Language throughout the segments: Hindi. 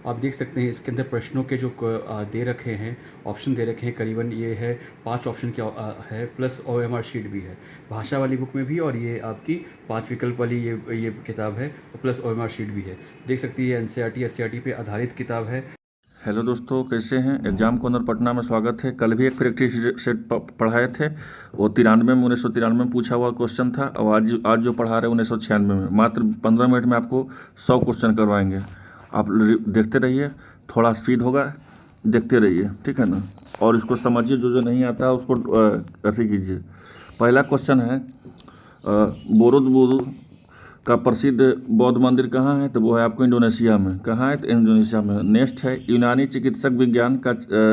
आप देख सकते हैं इसके अंदर प्रश्नों के जो दे रखे हैं, ऑप्शन दे रखे हैं, करीबन ये है 5 ऑप्शन के है, प्लस OMR शीट भी है भाषा वाली बुक में भी, और ये आपकी 5 विकल्प वाली ये किताब है, प्लस OMR शीट भी है। देख सकते हैं ये NCERT SCERT पे आधारित किताब है। हेलो दोस्तों, कैसे हैं? एग्जाम कॉर्नर पटना में स्वागत है। कल भी एक प्रैक्टिस सेट पढ़ाए थे, वो 1993 में पूछा हुआ क्वेश्चन था, और आज जो पढ़ा रहे हैं 1996 में। मात्र 15 मिनट में आपको 100 क्वेश्चन करवाएंगे। आप देखते रहिए, थोड़ा स्पीड होगा, देखते रहिए, ठीक है ना। और इसको समझिए, जो नहीं आता है उसको ऐसे कीजिए। पहला क्वेश्चन है, बोरोबुदुर का प्रसिद्ध बौद्ध मंदिर कहाँ है? तो वो है आपको इंडोनेशिया में। कहाँ है? तो इंडोनेशिया में। नेक्स्ट है, यूनानी चिकित्सक विज्ञान का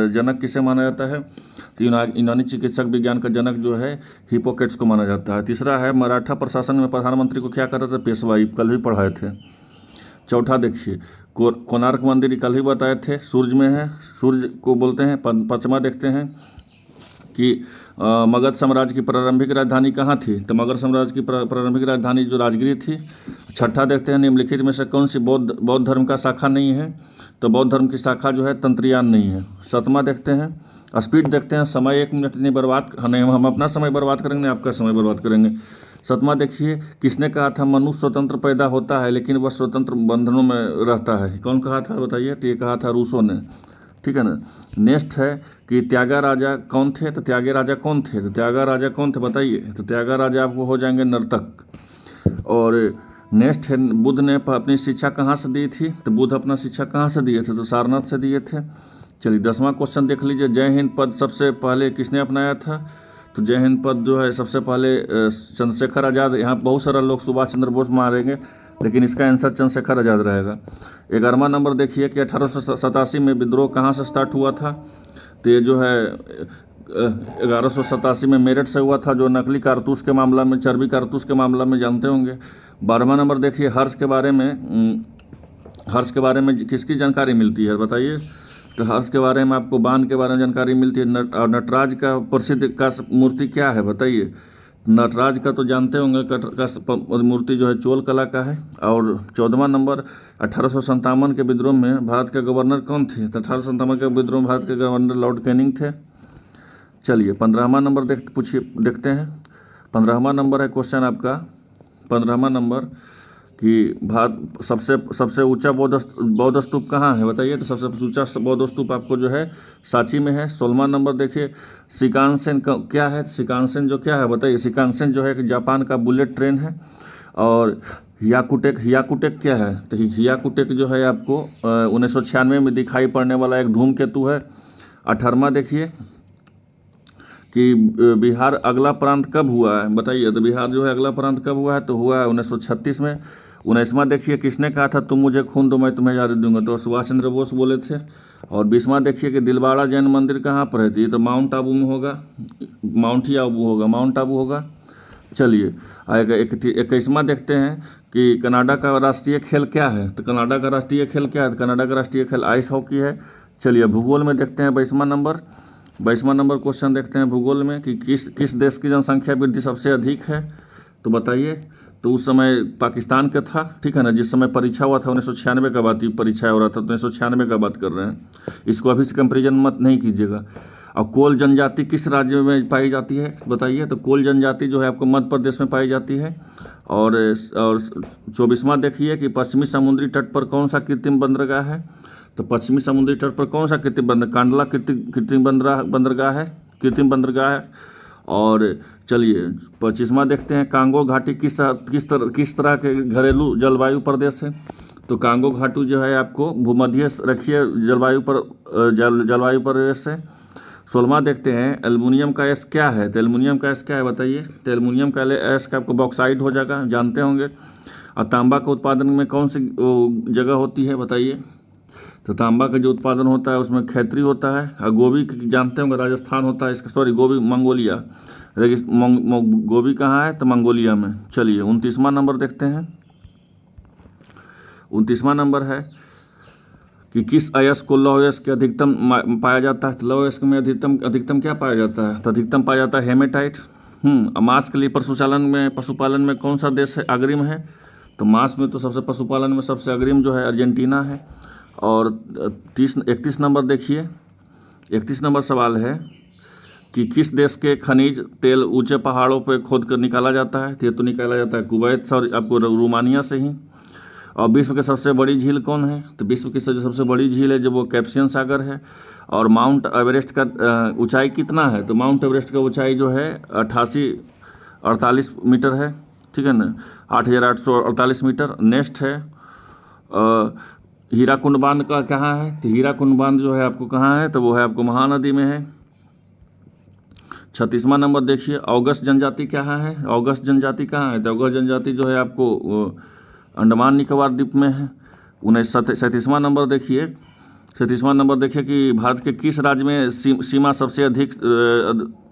जनक किसे माना जाता है? तो यूनानी चिकित्सक विज्ञान का जनक जो है हिपोक्रेट्स को माना जाता है। तीसरा है, मराठा प्रशासन में प्रधानमंत्री को क्या कहते थे? पेशवाई। कल भी पढ़ाए थे। चौथा देखिए, कोणार्क मंदिर कल ही बताए थे, सूर्य में है, सूर्य को बोलते हैं। पांचवा देखते हैं कि मगध साम्राज्य की प्रारंभिक राजधानी कहाँ थी? तो मगध साम्राज्य की प्रारंभिक राजधानी जो राजगिरी थी। छठा देखते हैं, निम्नलिखित में से कौन सी बौद्ध धर्म का शाखा नहीं है? तो बौद्ध धर्म की शाखा जो है तंत्रियान नहीं है। सातवां देखते हैं, स्पीड देखते हैं, समय 1 मिनट नहीं बर्बाद, नहीं हम अपना समय बर्बाद करेंगे, आपका समय बर्बाद करेंगे। सातवां देखिए, किसने कहा था मनुष्य स्वतंत्र पैदा होता है लेकिन वह स्वतंत्र बंधनों में रहता है? कौन कहा था बताइए? तो ये कहा था रूसो ने, ठीक है ना। नेक्स्ट है कि त्यागा राजा कौन थे? तो त्यागे राजा कौन थे? तो त्यागा राजा कौन थे बताइए? तो त्यागा राजा आपको हो जाएंगे नर्तक। और नेक्स्ट है, बुद्ध ने अपनी शिक्षा कहाँ से दी थी? तो बुद्ध अपना शिक्षा कहाँ से दिए थे? तो सारनाथ से दिए थे। चलिए 10वां क्वेश्चन देख लीजिए, जय हिंद पद सबसे पहले किसने अपनाया था? तो जय हिंद पद जो है सबसे पहले चंद्रशेखर आज़ाद। यहाँ बहुत सारा लोग सुभाष चंद्र बोस मारेंगे, लेकिन इसका आंसर चंद्रशेखर आज़ाद रहेगा। 11वां नंबर देखिए कि 1887 में विद्रोह कहाँ से स्टार्ट हुआ था? तो ये जो है 1187 में मेरठ से हुआ था, जो नकली कारतूस के मामला में, चर्बी कारतूस के मामला में जानते होंगे। 12वां नंबर देखिए, हर्ष के बारे में किसकी जानकारी मिलती है बताइए? तो हर्ष के बारे में आपको बाण के बारे में जानकारी मिलती है। और नटराज का प्रसिद्ध का मूर्ति क्या है बताइए? नटराज का तो जानते होंगे, का मूर्ति जो है चोल कला का है। और 14वां नंबर, 1857 के विद्रोह में भारत के गवर्नर कौन थे? तो 1857 के विद्रोह में भारत के गवर्नर लॉर्ड कैनिंग थे। चलिए 15वां नंबर देखते हैं। 15वां नंबर है क्वेश्चन आपका, 15वां नंबर कि भारत सबसे ऊंचा बौद्ध स्तूप कहाँ है बताइए? तो सबसे ऊंचा बौद्ध स्तूप आपको जो है सांची में है। 16वां नंबर देखिए, शिकानसेन क्या है? शिकानसेन जो क्या है बताइए? शिकानसेन जो है कि जापान का बुलेट ट्रेन है। और हियाकुटेक क्या है? तो हियाकुटेक जो है आपको 1996 में दिखाई पड़ने वाला एक धूमकेतु है। 18वां देखिए कि बिहार अगला प्रांत कब हुआ है बताइए? तो बिहार जो है अगला प्रांत कब हुआ है? तो हुआ है 1936 में। 19वां देखिए, किसने कहा था तुम मुझे खून दो मैं तुम्हें आज़ादी दूंगा? तो सुभाष चंद्र बोस बोले थे। और 20वां देखिए कि दिलवाड़ा जैन मंदिर कहाँ पर है? तो ये तो माउंट आबू में होगा, माउंट आबू होगा। चलिए 21वां देखते हैं कि कनाडा का राष्ट्रीय खेल क्या है? तो कनाडा का राष्ट्रीय खेल क्या है? तो कनाडा का राष्ट्रीय खेल आइस हॉकी है। चलिए भूगोल में देखते हैं 22वां नंबर क्वेश्चन देखते हैं भूगोल में कि किस देश की जनसंख्या वृद्धि सबसे अधिक है? तो बताइए? तो उस समय पाकिस्तान का था, ठीक है ना। जिस समय परीक्षा हुआ था 1996 का बात, परीक्षा हो रहा था तो 1996 का बात कर रहे हैं। इसको अभी से कंपेरिजन मत नहीं कीजिएगा। और कोल जनजाति किस राज्य में पाई जाती है बताइए? तो कोल जनजाति जो है आपको मध्य प्रदेश में पाई जाती है। और 24वां देखिए कि पश्चिमी समुद्री तट पर कौन सा कृत्रिम बंदरगाह है? तो पश्चिमी समुद्री तट पर कौन सा कांडला कृत्रिम बंदरगाह है। और चलिए 25वां देखते हैं, कांगो घाटी किस तरह के घरेलू जलवायु प्रदेश है? तो कांगो घाटी जो है आपको भूमध्य रेखीय जलवायु प्रदेश है। 16वां देखते हैं, एल्युमिनियम का एस क्या है? तो एल्युमिनियम का एस क्या है बताइए? तो एल्युमिनियम का एस का आपको बॉक्साइड हो जाएगा, जानते होंगे। और तांबा का उत्पादन में कौन सी जगह होती है बताइए? तो तांबा का जो उत्पादन होता है उसमें खैत्री होता है। और गोभी जानते होंगे राजस्थान होता है इसका, गोभी मंगोलिया। गोभी कहाँ है? तो मंगोलिया में। चलिए 29वां नंबर देखते हैं। 29वां नंबर है कि किस अयस्क को लौह अयस्क के अधिकतम पाया जाता है? तो लौह अयस्क में अधिकतम क्या पाया जाता है? तो अधिकतम पाया जाता है हेमेटाइट। मांस के लिए पशुपालन में कौन सा देश है अग्रिम है? तो मांस में तो पशुपालन में सबसे अग्रिम जो है अर्जेंटीना है। और 31 नंबर देखिए, 31 नंबर सवाल है कि किस देश के खनिज तेल ऊंचे पहाड़ों पर खोद कर निकाला जाता है? तो ये तो निकाला जाता है कुवैत से और आपको रोमानिया से ही। और विश्व की सबसे बड़ी झील कौन है? तो विश्व की सबसे बड़ी झील है जो वो कैस्पियन सागर है। और माउंट एवरेस्ट का ऊंचाई कितना है? तो माउंट एवरेस्ट का ऊंचाई जो है 8848 मीटर है, ठीक है ना, 8848 मीटर। नेक्स्ट है हीराकुंड बांध का कहाँ है? तो हीराकुंड बांध जो है आपको कहाँ है? तो वो है आपको महानदी में है। 36वां नंबर देखिए, ऑगस्ट जनजाति कहाँ है? ऑगस्ट जनजाति कहाँ है? तो ऑगस्ट जनजाति जो है आपको अंडमान निकोबार द्वीप में है। 37वां नंबर देखिए, 37वां नंबर देखिए कि भारत के किस राज्य में सीमा सबसे अधिक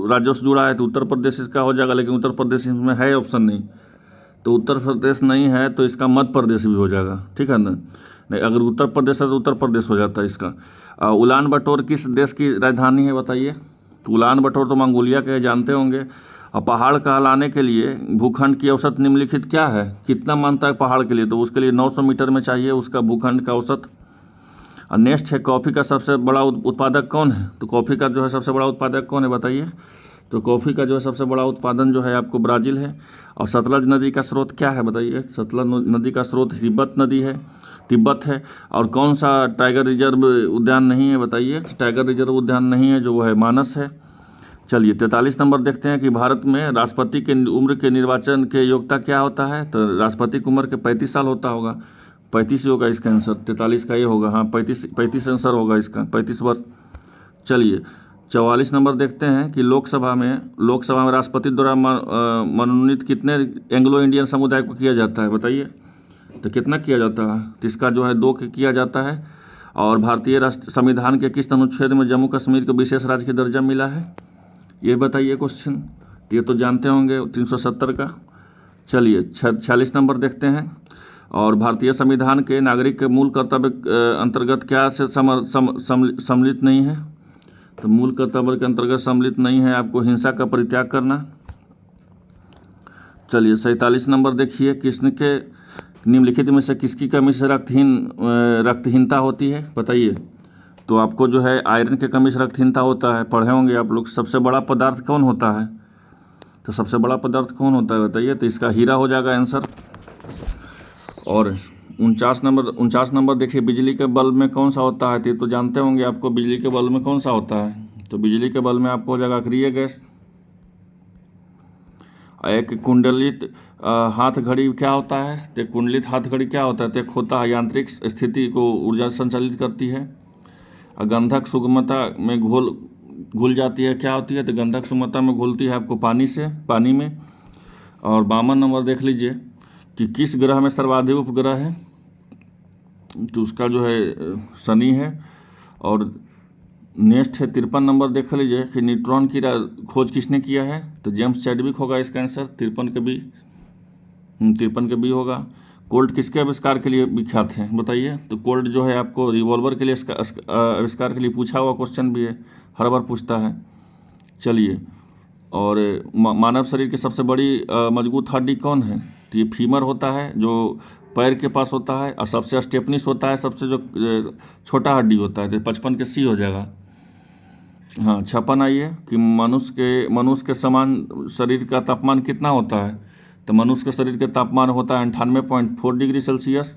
राज्यों से जुड़ा है? तो उत्तर प्रदेश इसका हो जाएगा, लेकिन उत्तर प्रदेश इसमें है ऑप्शन नहीं, तो उत्तर प्रदेश नहीं है तो इसका मध्य प्रदेश भी हो जाएगा, ठीक है ना। नहीं, अगर उत्तर प्रदेश है तो उत्तर प्रदेश हो जाता है इसका। उलान बटोर किस देश की राजधानी है बताइए? तो उलान बटोर तो मंगोलिया के जानते होंगे। और पहाड़ कहलाने के लिए भूखंड की औसत निम्नलिखित क्या है? कितना मानता है पहाड़ के लिए? तो उसके लिए 900 मीटर में चाहिए उसका भूखंड का औसत। और नेक्स्ट है कॉफ़ी का सबसे बड़ा उत्पादक कौन है? तो कॉफ़ी का जो है सबसे बड़ा उत्पादक कौन है बताइए? तो कॉफ़ी का जो है सबसे बड़ा उत्पादन जो है आपको ब्राज़ील है। और सतलज नदी का स्रोत क्या है बताइए? सतलज नदी का स्रोत तिब्बत है। और कौन सा टाइगर रिजर्व उद्यान नहीं है बताइए? टाइगर रिजर्व उद्यान नहीं है, जो वो है मानस है। चलिए 43 नंबर देखते हैं कि भारत में राष्ट्रपति के उम्र के निर्वाचन के योग्यता क्या होता है? तो राष्ट्रपति की उम्र के 35 साल होता होगा, 35 ही होगा इसका आंसर, 43 का ये होगा, हाँ 35 आंसर होगा इसका, 35 वर्ष। चलिए 44 नंबर देखते हैं कि लोकसभा में राष्ट्रपति द्वारा मनोनीत कितने एंग्लो इंडियन समुदाय को किया जाता है बताइए? तो कितना किया जाता है? तो इसका जो है 2 किया जाता है। और भारतीय राष्ट्र संविधान के किस अनुच्छेद में जम्मू कश्मीर को विशेष राज्य का दर्जा मिला है? ये बताइए क्वेश्चन, तो ये तो जानते होंगे 370 का। चलिए 46 नंबर देखते हैं। और भारतीय संविधान के नागरिक के मूल कर्तव्य अंतर्गत क्या से सम्मिलित नहीं है? तो मूल कर्तव्य के अंतर्गत सम्मिलित नहीं है आपको हिंसा का परित्याग करना। चलिए 47 नंबर देखिए, किसके निम्नलिखित में से किसकी कमी से रक्तहीनता होती है बताइए? तो आपको जो है आयरन के कमी से रक्तहीनता होता है, पढ़े होंगे आप लोग। सबसे बड़ा पदार्थ कौन होता है? तो सबसे बड़ा पदार्थ कौन होता है बताइए? तो इसका हीरा हो जाएगा आंसर। और 49 नंबर देखिए, बिजली के बल्ब में कौन सा होता है? तो जानते होंगे आपको बिजली के बल्ब में कौन सा होता है? तो बिजली के बल्ब में आपको हो जाएगा अक्रिय गैस। एक कुंडलित हाथ घड़ी क्या होता है? तो कुंडलित हाथ घड़ी क्या होता है? तो एक होता है यांत्रिक स्थिति को ऊर्जा संचालित करती है। गंधक सुगमता में घुल जाती है, क्या होती है? तो गंधक सुगमता में घुलती है आपको पानी में। और 52 नंबर देख लीजिए कि किस ग्रह में सर्वाधिक उपग्रह है? तो उसका जो है शनि है। और नेक्स्ट है 53 नंबर देख लीजिए कि न्यूट्रॉन की खोज किसने किया है? तो जेम्स चैडविक होगा इसका आंसर। 53 के बी होगा। कोल्ट किसके आविष्कार के लिए विख्यात है बताइए? तो कोल्ट जो है आपको रिवॉल्वर के लिए आविष्कार के लिए पूछा हुआ क्वेश्चन भी है, हर बार पूछता है। चलिए, और मानव शरीर की सबसे बड़ी मजबूत हड्डी कौन है? तो ये फीमर होता है जो पैर के पास होता है। और सबसे स्टेपनिस होता है, सबसे जो छोटा हड्डी होता है, तो 55 के सी हो जाएगा। हाँ 56 आइए कि मनुष्य के समान शरीर का तापमान कितना होता है? तो मनुष्य के शरीर के तापमान होता है 98.4 डिग्री सेल्सियस।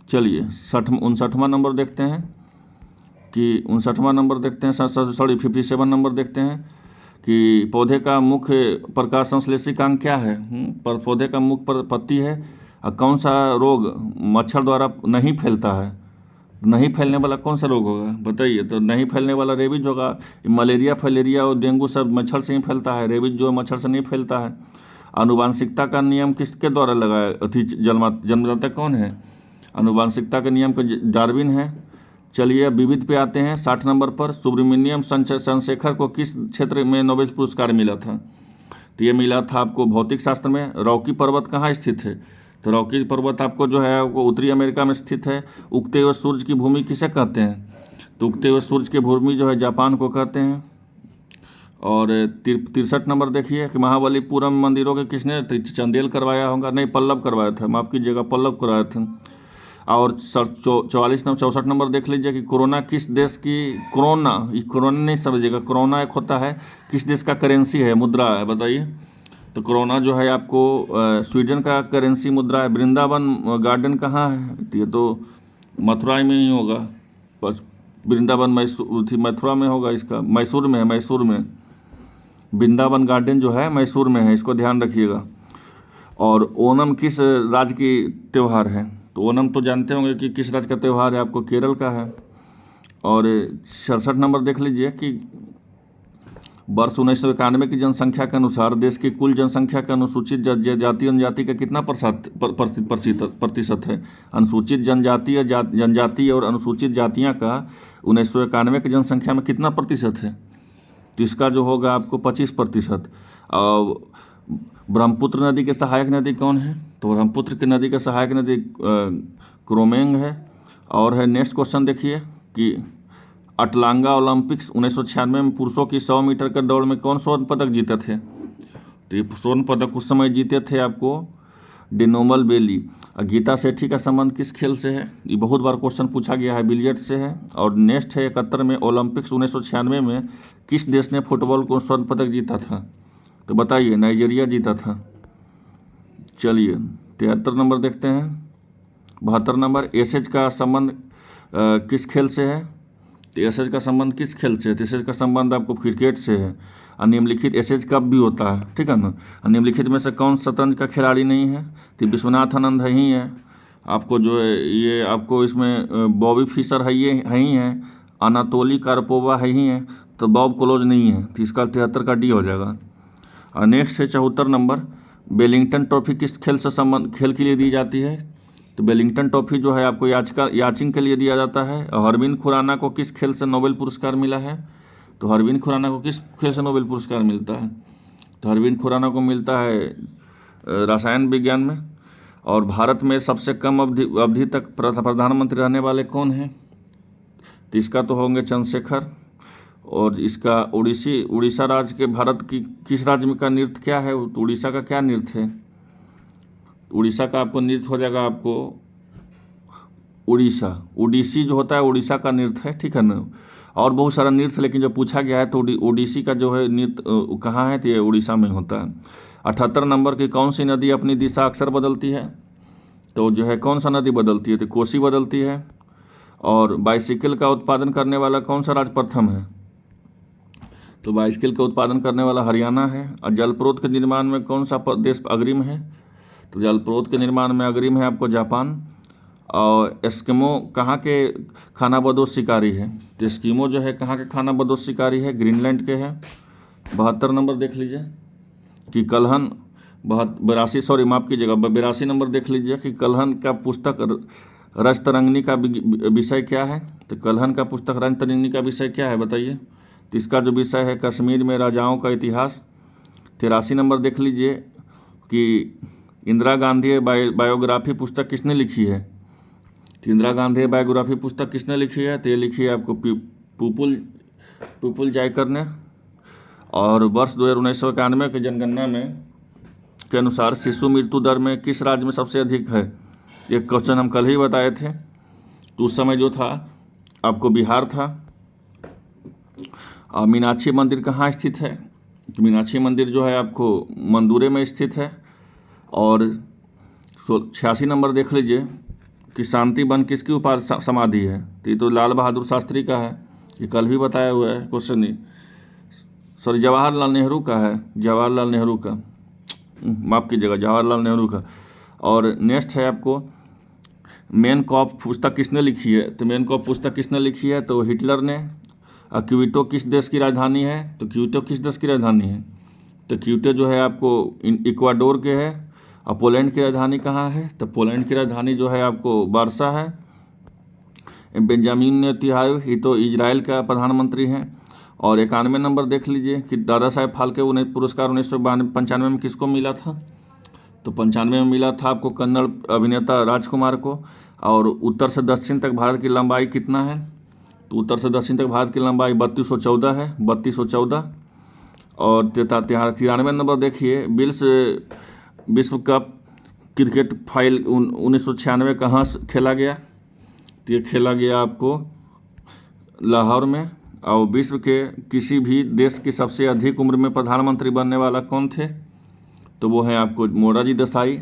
चलिए 59वां नंबर देखते हैं कि 59वां नंबर देखते हैं 57 नंबर देखते हैं कि पौधे का मुख्य प्रकाश संश्लेषित अंग क्या है? पर पौधे का मुख्य पत्ती है। और कौन सा रोग मच्छर द्वारा नहीं फैलता है? नहीं फैलने वाला कौन सा रोग होगा बताइए? तो नहीं फैलने वाला रेबीज होगा। मलेरिया, फलेरिया और डेंगू सब मच्छर से ही फैलता है, रेबीज जो मच्छर से नहीं फैलता है। आनुवांशिकता का नियम किसके द्वारा लगाया जन्मदाता कौन है? आनुवांशिकता के नियम को डार्विन है। चलिए विविध पे आते हैं 60 नंबर पर। सुब्रमण्यम चंद्रशेखर को किस क्षेत्र में नोबेल पुरस्कार मिला था? तो ये मिला था आपको भौतिक शास्त्र में। रॉकी पर्वत कहाँ स्थित है? तो रॉकी पर्वत आपको जो है वो उत्तरी अमेरिका में स्थित है। उगते हुए सूर्य की भूमि किसे कहते हैं? तो उगते हुए सूर्य की भूमि जो है जापान को कहते हैं। और 63 नंबर देखिए कि महाबलीपुरम मंदिरों के किसने चंदेल करवाया होगा? नहीं, पल्लव करवाया था, माफ़ कीजिएगा, पल्लव करवाया था। और 64 नंबर देख लीजिए कि कोरोना किस देश की, कोरोना, ये कोरोना नहीं समझिएगा, कोरोना एक होता है किस देश का करेंसी है, मुद्रा है, बताइए। तो कोरोना जो है आपको स्वीडन का करेंसी मुद्रा है। वृंदावन गार्डन कहाँ है? तो ये तो मथुरा में ही होगा, बस वृंदावन मैसूर मथुरा में होगा, इसका मैसूर में है, मैसूर में वृंदावन गार्डन जो है मैसूर में है, इसको ध्यान रखिएगा। और ओणम किस राज्य की त्यौहार है? तो ओणम तो जानते होंगे कि किस राज्य का त्यौहार है, आपको केरल का है। और 67 नंबर देख लीजिए कि वर्ष 1991 की जनसंख्या के अनुसार देश की कुल जनसंख्या के अनुसूचित जाति जनजाति का कितना प्रतिशत है? अनुसूचित जनजाति और अनुसूचित जातियां का 1991 की जनसंख्या में कितना प्रतिशत है? तो इसका जो होगा आपको 25%। ब्रह्मपुत्र नदी के सहायक नदी कौन है? तो ब्रह्मपुत्र की नदी का सहायक नदी क्रोमेंग है। और है नेक्स्ट क्वेश्चन देखिए कि अटलांगा ओलंपिक्स 1996 में पुरुषों की 100 मीटर के दौड़ में कौन स्वर्ण पदक जीते थे? तो ये स्वर्ण पदक उस समय जीते थे आपको डिनोमल बेली। गीता सेठी का संबंध किस खेल से है? ये बहुत बार क्वेश्चन पूछा गया है, बिलियर्ड से है। और नेक्स्ट है 71 में ओलंपिक्स 1996 में किस देश ने फुटबॉल को स्वर्ण पदक जीता था? तो बताइए, नाइजीरिया जीता था। चलिए 73 नंबर देखते हैं। 72 नंबर एसेज का संबंध किस खेल से है? तो एसेज का संबंध किस खेल से है? तो एसेज का संबंध आपको क्रिकेट से है। अनिम्नलिखित एसेज कब भी होता है, ठीक है ना। अनिम्नलिखित में से कौन शतरंज का खिलाड़ी नहीं है? तो विश्वनाथ आनंद है ही है। आपको जो है ये आपको इसमें बॉबी फिशर है, ये है ही है। अनातोली कार्पोवा है ही है। तो बॉब क्लोज नहीं है, तो इसका 73 का डी हो जाएगा। और नेक्स्ट है 74 नंबर, वेलिंगटन ट्रॉफी किस खेल के लिए दी जाती है? तो वेलिंगटन ट्रॉफी जो है आपको याचिंग के लिए दिया जाता है। और हरविंद खुराना को किस खेल से नोबेल पुरस्कार मिला है? तो हरविंद खुराना को किस खेल से नोबेल पुरस्कार मिलता है? तो हरविंद खुराना को मिलता है रसायन विज्ञान में। और भारत में सबसे कम अवधि तक प्रधानमंत्री रहने वाले कौन हैं? तो इसका तो होंगे चंद्रशेखर। और इसका उड़ीसा राज्य के भारत की किस राज्य में का नृत्य क्या है? तो उड़ीसा का क्या नृत्य है? उड़ीसा का आपको नृत्य हो जाएगा आपको ओडिसी जो होता है उड़ीसा का नृत्य है, ठीक है ना। और बहुत सारा नृत्य, लेकिन जो पूछा गया है तो ओडिसी का जो है नृत्य कहाँ है? तो ये उड़ीसा में होता है। 78 नंबर की कौन सी नदी अपनी दिशा अक्सर बदलती है? तो जो है कौन सा नदी बदलती है? तो कोसी बदलती है। और बाइसिकल का उत्पादन करने वाला कौन सा राज्य प्रथम है? तो बाइसिकल का उत्पादन करने वाला हरियाणा है। और जलप्रोत के निर्माण में कौन सा देश अग्रिम है? तो जलप्रोत के निर्माण में अग्रिम है आपको जापान। और एस्किमो कहाँ के खानाबदोश शिकारी है? तो एस्किमो जो है कहाँ के खानाबदोश शिकारी है? ग्रीनलैंड के हैं। 72 नंबर देख लीजिए कि कलहन 82 नंबर देख लीजिए कि कलहन का पुस्तक रजतरंगिणी का विषय क्या है? तो कलहन का पुस्तक रजतरंगिणी का विषय क्या है, बताइए। तो इसका जो विषय है कश्मीर में राजाओं का इतिहास। 83 नंबर देख लीजिए कि इंदिरा गांधी बायोग्राफी पुस्तक किसने लिखी है? तो इंदिरा गांधी बायोग्राफी पुस्तक किसने लिखी है? तो ये लिखी है आपको पुपुल जायकर ने। और वर्ष 1991 की जनगणना में के अनुसार शिशु मृत्यु दर में किस राज्य में सबसे अधिक है? ये क्वेश्चन हम कल ही बताए थे। तो उस समय जो था आपको बिहार था। और मीनाक्षी मंदिर कहाँ स्थित है? तो मीनाक्षी मंदिर जो है आपको मंदुरे में स्थित है। और 86 नंबर देख लीजिए कि शांति वन किसकी समाधि है? तो ये तो लाल बहादुर शास्त्री का है, ये कल भी बताया हुआ है क्वेश्चन ही। सॉरी, जवाहरलाल नेहरू का है, जवाहरलाल नेहरू का, माफ़ कीजिएगा, जवाहरलाल नेहरू का। और नेक्स्ट है आपको मेन कॉप पुस्तक किसने लिखी है? तो मेन कॉप पुस्तक किसने लिखी है? तो हिटलर ने। क्यूटो किस देश की राजधानी है? तो क्यूटो किस देश की राजधानी है? तो क्यूटो जो है आपको इक्वाडोर के है। और पोलैंड की राजधानी कहाँ है? तो पोलैंड की राजधानी जो है आपको वार्सा है। बेंजामिन नेतन्याहू ही तो इजराइल का प्रधानमंत्री हैं। और 91 नंबर देख लीजिए कि दादा साहेब फाल्के पुरस्कार 1995 में किसको मिला था? तो 95 में मिला था आपको कन्नड़ अभिनेता राजकुमार को। और उत्तर से दक्षिण तक भारत की लंबाई कितना है? तो उत्तर से दक्षिण तक भारत की लंबाई 3214 है, 3214। और 93 नंबर देखिए विश्व कप क्रिकेट फाइल 1996 कहाँ खेला गया? तो ये खेला गया आपको लाहौर में। और विश्व के किसी भी देश की सबसे अधिक उम्र में प्रधानमंत्री बनने वाला कौन थे? तो वो है आपको मोरारजी देसाई।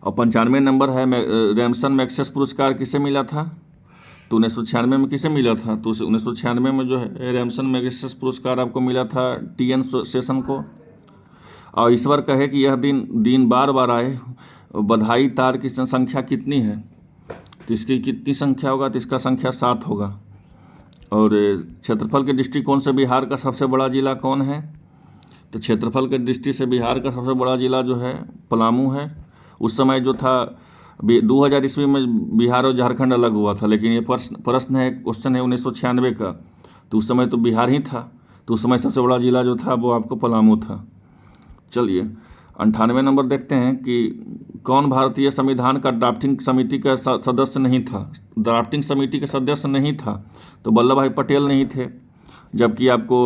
और 95 नंबर है रैमसन मैग्सेसे पुरस्कार किसे मिला था? तो 1996 में किसे मिला था? तो 1996 में जो है रैमसन मैग्सेसे पुरस्कार आपको मिला था TN सेशन को। और ईश्वर कहे कि यह दिन बार बार आए, बधाई तार की संख्या कितनी है? तो इसकी कितनी संख्या होगा? तो इसका संख्या 7 होगा। और क्षेत्रफल के दृष्टिकोण से बिहार का सबसे बड़ा जिला कौन है? तो क्षेत्रफल के दृष्टि से बिहार का सबसे बड़ा जिला जो है पलामू है। उस समय जो था 2000 ईस्वी में बिहार और झारखंड अलग हुआ था, लेकिन ये प्रश्न है, क्वेश्चन है 1996 का, तो उस समय तो बिहार ही था। तो उस समय सबसे बड़ा जिला जो था वो आपको पलामू था। चलिए 98 नंबर देखते हैं कि कौन भारतीय संविधान का ड्राफ्टिंग समिति का सदस्य नहीं था? ड्राफ्टिंग समिति के सदस्य नहीं था तो वल्लभ भाई पटेल नहीं थे, जबकि आपको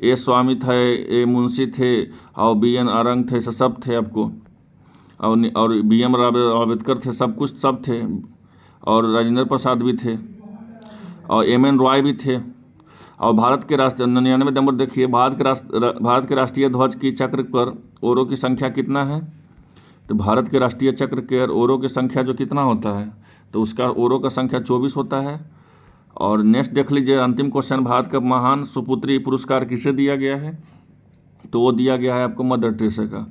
ए स्वामी थे, ए मुंशी थे और BN आरंग थे, सब थे आपको। और BM अम्बेडकर थे, सब थे। और राजेंद्र प्रसाद भी थे और MN रॉय भी थे। और भारत के 99 नंबर देखिए, भारत के राष्ट्रीय ध्वज की चक्र पर ओरों की संख्या कितना है? तो भारत के राष्ट्रीय चक्र के ओरों की संख्या जो कितना होता है, तो उसका ओरों का संख्या 24 होता है। और नेक्स्ट देख लीजिए, अंतिम क्वेश्चन, भारत का महान सुपुत्री पुरस्कार किसे दिया गया है? तो वो दिया गया है आपको मदर टेरेसा का।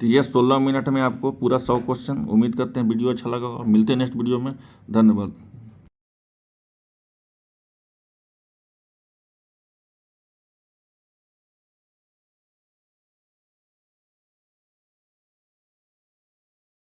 तो ये 16 मिनट में आपको पूरा 100 क्वेश्चन। उम्मीद करते हैं वीडियो अच्छा लगा और मिलते हैं नेक्स्ट वीडियो में। धन्यवाद।